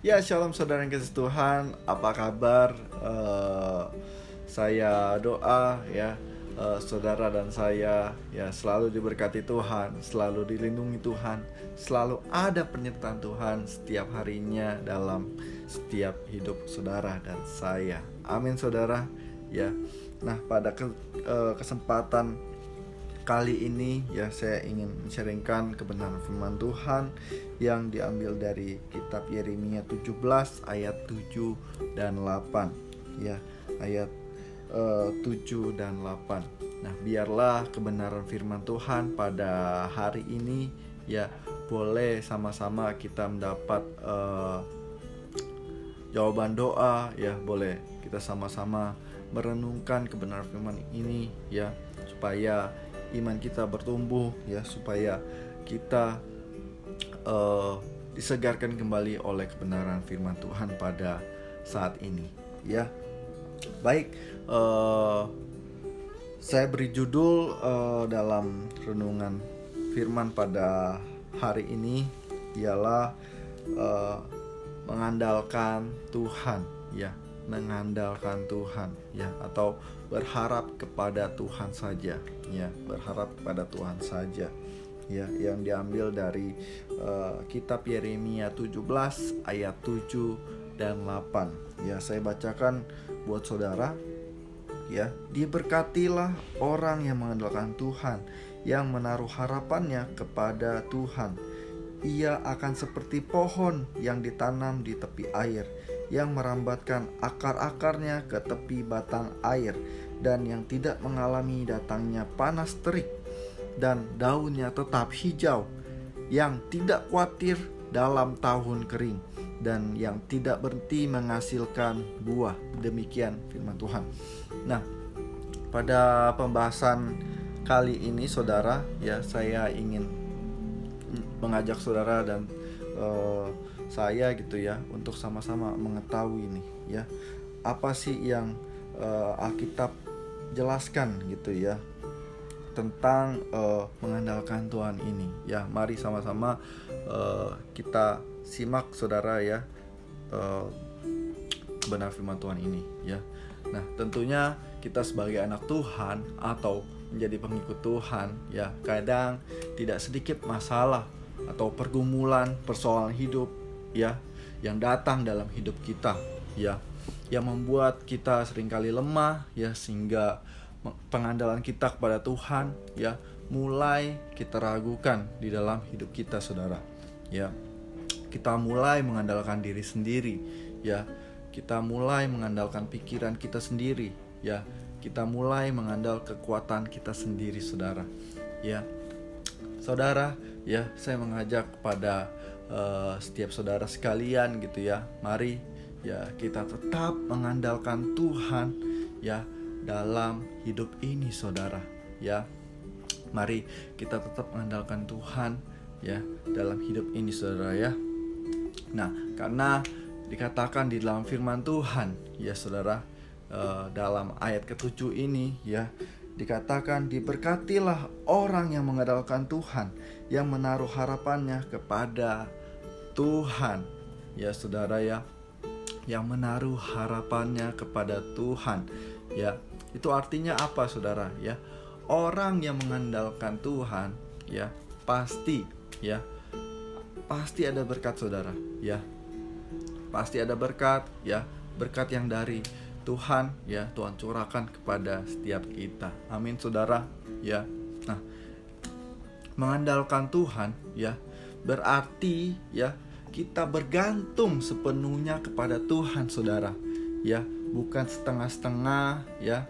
Ya, shalom saudara yang kasih Tuhan. Apa kabar? Saya doa ya, saudara dan saya ya selalu diberkati Tuhan, selalu dilindungi Tuhan, selalu ada penyertaan Tuhan setiap harinya dalam setiap hidup saudara dan saya. Amin saudara. Ya. Nah, pada kesempatan kali ini ya saya ingin menyaringkan kebenaran firman Tuhan yang diambil dari kitab Yeremia 17 ayat 7 dan 8 ya, ayat 7 dan 8. Nah, biarlah kebenaran firman Tuhan pada hari ini ya boleh sama-sama kita mendapat jawaban doa ya, boleh kita sama-sama merenungkan kebenaran firman ini ya, supaya iman kita bertumbuh ya, supaya kita disegarkan kembali oleh kebenaran firman Tuhan pada saat ini ya. Baik, saya beri judul dalam renungan firman pada hari ini ialah mengandalkan Tuhan ya, mengandalkan Tuhan ya, atau berharap kepada Tuhan saja ya, berharap kepada Tuhan saja ya, yang diambil dari kitab Yeremia 17 ayat 7 dan 8 ya. Saya bacakan buat saudara ya. Diberkatilah orang yang mengandalkan Tuhan, yang menaruh harapannya kepada Tuhan. Ia akan seperti pohon yang ditanam di tepi air, yang merambatkan akar-akarnya ke tepi batang air, dan yang tidak mengalami datangnya panas terik, dan daunnya tetap hijau, yang tidak khawatir dalam tahun kering, dan yang tidak berhenti menghasilkan buah. Demikian firman Tuhan. Nah, pada pembahasan kali ini saudara ya, saya ingin mengajak saudara dan saya gitu ya, untuk sama-sama mengetahui nih ya, apa sih yang Alkitab jelaskan gitu ya tentang mengandalkan Tuhan ini ya. Mari sama-sama kita simak saudara ya, kebenaran firman Tuhan ini ya. Nah, tentunya kita sebagai anak Tuhan atau menjadi pengikut Tuhan ya, kadang tidak sedikit masalah atau pergumulan, persoalan hidup ya yang datang dalam hidup kita ya, yang membuat kita seringkali lemah ya, sehingga pengandalan kita kepada Tuhan ya mulai kita ragukan di dalam hidup kita saudara ya. Kita mulai mengandalkan diri sendiri ya, kita mulai mengandalkan pikiran kita sendiri ya, kita mulai mengandalkan kekuatan kita sendiri saudara ya. Saudara ya, saya mengajak kepada setiap saudara sekalian gitu ya, mari ya kita tetap mengandalkan Tuhan ya dalam hidup ini saudara ya. Mari kita tetap mengandalkan Tuhan ya dalam hidup ini saudara ya. Nah, karena dikatakan di dalam firman Tuhan ya saudara, dalam ayat ke-7 ini ya, dikatakan diberkatilah orang yang mengandalkan Tuhan, yang menaruh harapannya kepada Tuhan ya saudara ya, yang menaruh harapannya kepada Tuhan ya. Itu artinya apa saudara ya? Orang yang mengandalkan Tuhan ya pasti ada berkat saudara ya, pasti ada berkat ya, berkat yang dari Tuhan ya, Tuhan curahkan kepada setiap kita. Amin saudara ya. Nah, mengandalkan Tuhan ya berarti ya kita bergantung sepenuhnya kepada Tuhan saudara ya, bukan setengah-setengah ya,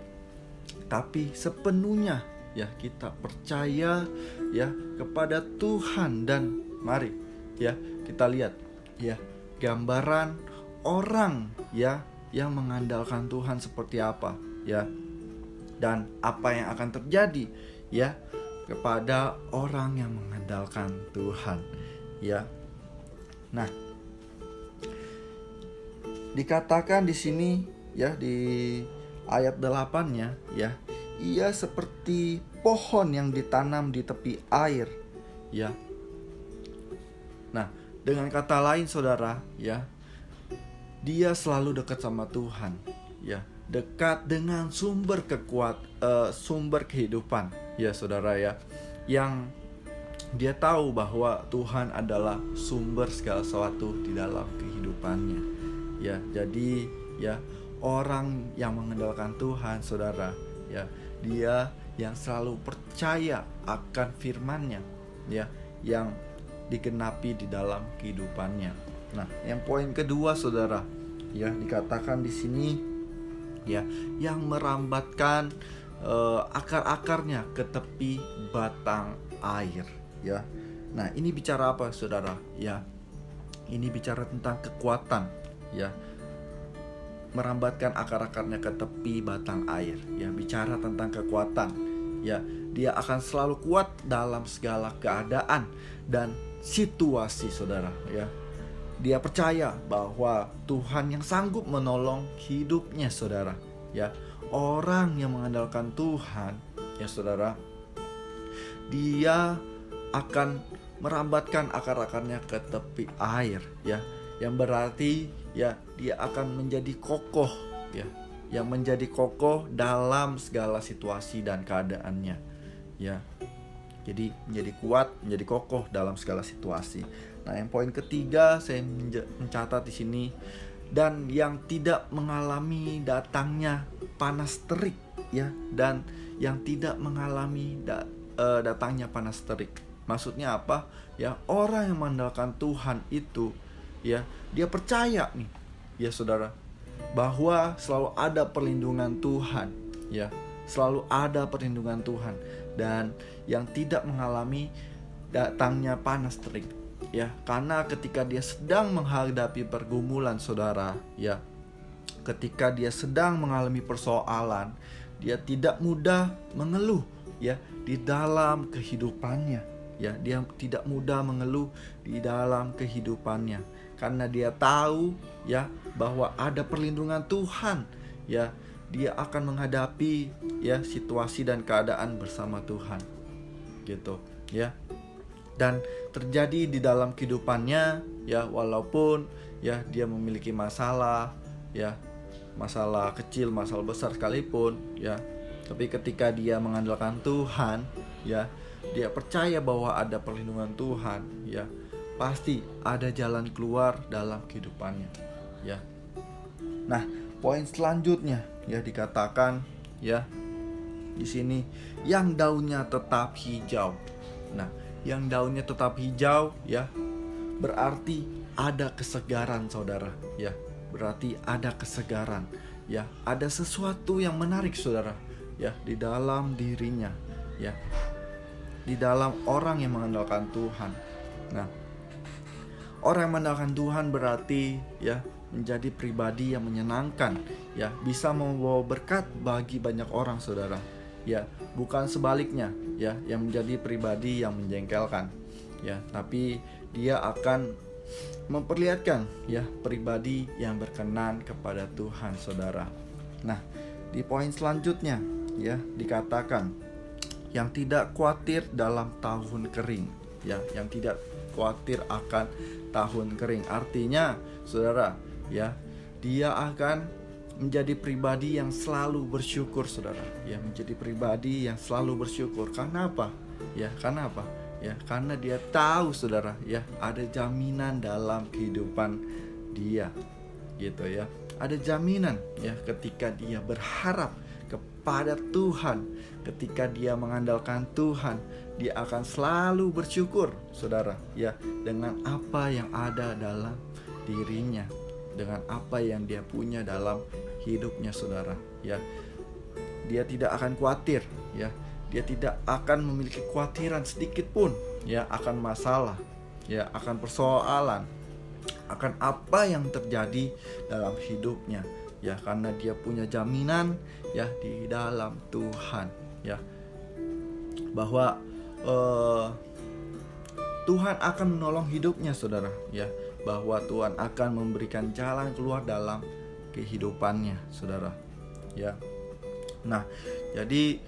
tapi sepenuhnya ya kita percaya ya kepada Tuhan. Dan mari ya kita lihat ya gambaran orang ya yang mengandalkan Tuhan seperti apa ya, dan apa yang akan terjadi ya kepada orang yang mengandalkan Tuhan ya. Nah, dikatakan di sini ya di ayat 8-nya ya, ia seperti pohon yang ditanam di tepi air ya. Nah, dengan kata lain saudara ya, dia selalu dekat sama Tuhan, ya, dekat dengan sumber kehidupan, ya saudara ya, yang dia tahu bahwa Tuhan adalah sumber segala sesuatu di dalam kehidupannya. Ya, jadi ya, orang yang mengandalkan Tuhan, saudara, ya, dia yang selalu percaya akan firman-Nya, ya, yang digenapi di dalam kehidupannya. Nah, yang poin kedua, saudara, ya, dikatakan di sini, ya, yang merambatkan akar-akarnya ke tepi batang air, ya. Nah, ini bicara apa, saudara? Ya, ini bicara tentang kekuatan, ya. Merambatkan akar-akarnya ke tepi batang air, ya, bicara tentang kekuatan, ya. Dia akan selalu kuat dalam segala keadaan dan situasi, saudara, ya. Dia percaya bahwa Tuhan yang sanggup menolong hidupnya, saudara, ya. Orang yang mengandalkan Tuhan, ya saudara, dia akan merambatkan akar-akarnya ke tepi air, ya, yang berarti ya dia akan menjadi kokoh, ya, yang menjadi kokoh dalam segala situasi dan keadaannya, ya. Jadi menjadi kuat, menjadi kokoh dalam segala situasi. Nah, yang poin ketiga saya mencatat di sini, dan yang tidak mengalami datangnya panas terik, ya, dan yang tidak mengalami datangnya panas terik. Maksudnya apa? Ya, orang yang mengandalkan Tuhan itu, ya, dia percaya nih, ya saudara, bahwa selalu ada perlindungan Tuhan, ya, selalu ada perlindungan Tuhan, dan yang tidak mengalami datangnya panas terik, ya, karena ketika dia sedang menghadapi pergumulan, saudara, ya, ketika dia sedang mengalami persoalan, dia tidak mudah mengeluh, ya, di dalam kehidupannya, ya, dia tidak mudah mengeluh di dalam kehidupannya, karena dia tahu, ya, bahwa ada perlindungan Tuhan, ya. Dia akan menghadapi, ya, situasi dan keadaan bersama Tuhan, gitu, ya. Dan terjadi di dalam kehidupannya, ya, walaupun, ya, dia memiliki masalah, ya, masalah kecil, masalah besar sekalipun, ya, tapi ketika dia mengandalkan Tuhan, ya, dia percaya bahwa ada perlindungan Tuhan, ya, pasti ada jalan keluar dalam kehidupannya, ya. Nah, poin selanjutnya, ya, dikatakan, ya, di sini yang daunnya tetap hijau. Nah, yang daunnya tetap hijau, ya, berarti ada kesegaran, saudara, ya. Berarti ada kesegaran, ya. Ada sesuatu yang menarik, saudara, ya, di dalam dirinya, ya, di dalam orang yang mengandalkan Tuhan. Nah, orang yang mengandalkan Tuhan berarti, ya, menjadi pribadi yang menyenangkan, ya, bisa membawa berkat bagi banyak orang, saudara, ya, bukan sebaliknya, ya, yang menjadi pribadi yang menjengkelkan, ya, tapi dia akan memperlihatkan, ya, pribadi yang berkenan kepada Tuhan, saudara. Nah, di poin selanjutnya, ya, dikatakan yang tidak khawatir dalam tahun kering, ya, yang tidak khawatir akan tahun kering. Artinya, saudara, ya, dia akan menjadi pribadi yang selalu bersyukur, saudara, ya, menjadi pribadi yang selalu bersyukur. Karena apa? Ya, karena apa? Ya, karena dia tahu, saudara, ya, ada jaminan dalam kehidupan dia, gitu, ya. Ada jaminan, ya, ketika dia berharap kepada Tuhan, ketika dia mengandalkan Tuhan, dia akan selalu bersyukur, saudara, ya, dengan apa yang ada dalam dirinya, dengan apa yang dia punya dalam hidupnya, saudara, ya. Dia tidak akan khawatir, ya. Dia tidak akan memiliki kekhawatiran sedikit pun, ya, akan masalah, ya, akan persoalan, akan apa yang terjadi dalam hidupnya, ya, karena dia punya jaminan, ya, di dalam Tuhan, ya, bahwa Tuhan akan menolong hidupnya, saudara, ya, bahwa Tuhan akan memberikan jalan keluar dalam kehidupannya, saudara, ya. Nah, jadi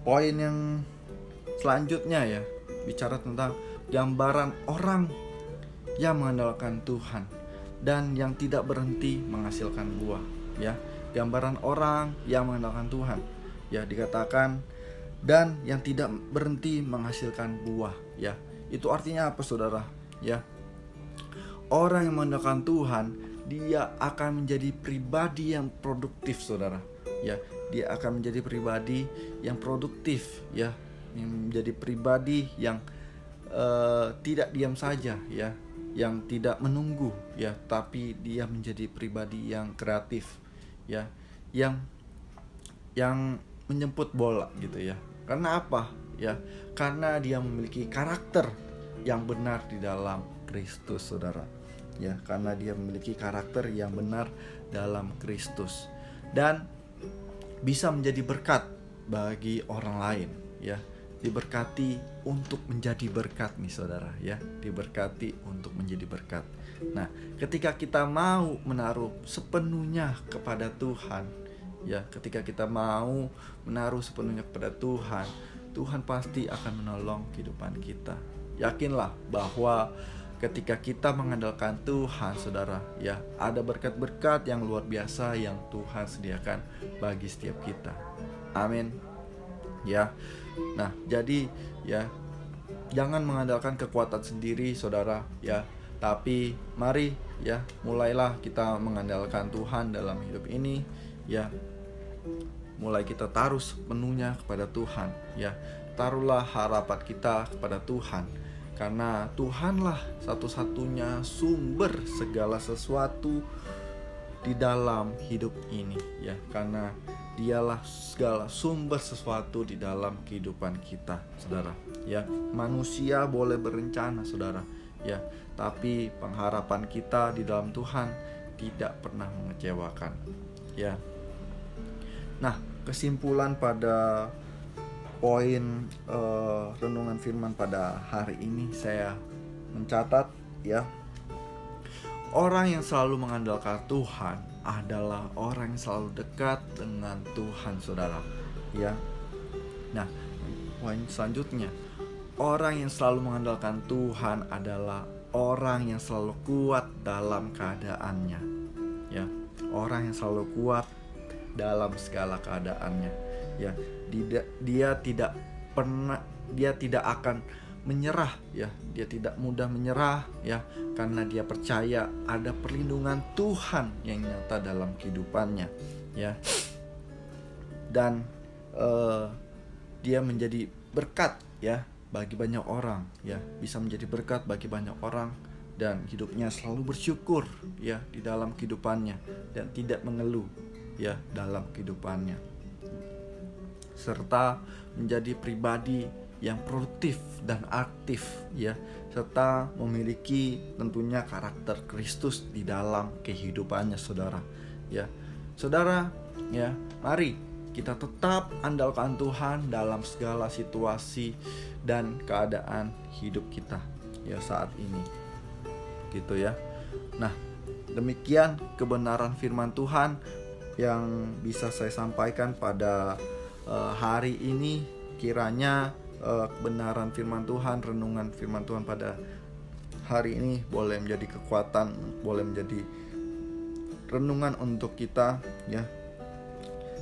poin yang selanjutnya, ya, bicara tentang gambaran orang yang mengandalkan Tuhan dan yang tidak berhenti menghasilkan buah, ya. Gambaran orang yang mengandalkan Tuhan, ya, dikatakan dan yang tidak berhenti menghasilkan buah, ya. Itu artinya apa, saudara? Ya, orang yang mengandalkan Tuhan, dia akan menjadi pribadi yang produktif, saudara. Ya, dia akan menjadi pribadi yang produktif, ya, menjadi pribadi yang tidak diam saja, ya, yang tidak menunggu, ya, tapi dia menjadi pribadi yang kreatif, ya, yang menjemput bola gitu, ya. Karena apa? Ya, karena dia memiliki karakter yang benar di dalam Kristus, saudara. Ya, karena dia memiliki karakter yang benar dalam Kristus dan bisa menjadi berkat bagi orang lain, ya. Diberkati untuk menjadi berkat nih, saudara, ya. Diberkati untuk menjadi berkat. Nah, ketika kita mau menaruh sepenuhnya kepada Tuhan, ya, ketika kita mau menaruh sepenuhnya kepada Tuhan, Tuhan pasti akan menolong kehidupan kita. Yakinlah bahwa ketika kita mengandalkan Tuhan, saudara, ya, ada berkat-berkat yang luar biasa yang Tuhan sediakan bagi setiap kita. Amin. Ya. Nah, jadi, ya, jangan mengandalkan kekuatan sendiri, saudara, ya. Tapi mari, ya, mulailah kita mengandalkan Tuhan dalam hidup ini, ya. Mulai kita taruh sepenuhnya kepada Tuhan, ya. Taruhlah harapan kita kepada Tuhan, karena Tuhanlah satu-satunya sumber segala sesuatu di dalam hidup ini, ya. Karena Dialah segala sumber sesuatu di dalam kehidupan kita, saudara. Ya, manusia boleh berencana, saudara, ya, tapi pengharapan kita di dalam Tuhan tidak pernah mengecewakan, ya. Nah, kesimpulan pada poin renungan firman pada hari ini saya mencatat, ya, orang yang selalu mengandalkan Tuhan adalah orang yang selalu dekat dengan Tuhan, saudara, ya. Nah, poin selanjutnya, orang yang selalu mengandalkan Tuhan adalah orang yang selalu kuat dalam keadaannya, ya. Orang yang selalu kuat dalam segala keadaannya, ya. Dia tidak akan menyerah, ya. Dia tidak mudah menyerah, ya, karena dia percaya ada perlindungan Tuhan yang nyata dalam kehidupannya, ya. Dan dia menjadi berkat, ya, bagi banyak orang, ya. Bisa menjadi berkat bagi banyak orang dan hidupnya selalu bersyukur, ya, di dalam kehidupannya dan tidak mengeluh, ya, dalam kehidupannya, serta menjadi pribadi yang produktif dan aktif, ya, serta memiliki tentunya karakter Kristus di dalam kehidupannya, saudara, ya. Saudara, ya, mari kita tetap andalkan Tuhan dalam segala situasi dan keadaan hidup kita, ya, saat ini, gitu, ya. Nah, demikian kebenaran firman Tuhan yang bisa saya sampaikan pada hari ini. Kiranya kebenaran firman Tuhan, renungan firman Tuhan pada hari ini boleh menjadi kekuatan, boleh menjadi renungan untuk kita, ya.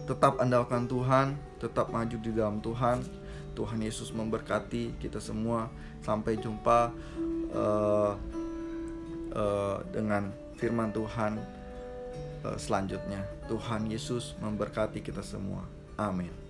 Tetap andalkan Tuhan, tetap maju di dalam Tuhan. Tuhan Yesus memberkati kita semua. Sampai jumpa dengan firman Tuhan selanjutnya. Tuhan Yesus memberkati kita semua. Amin.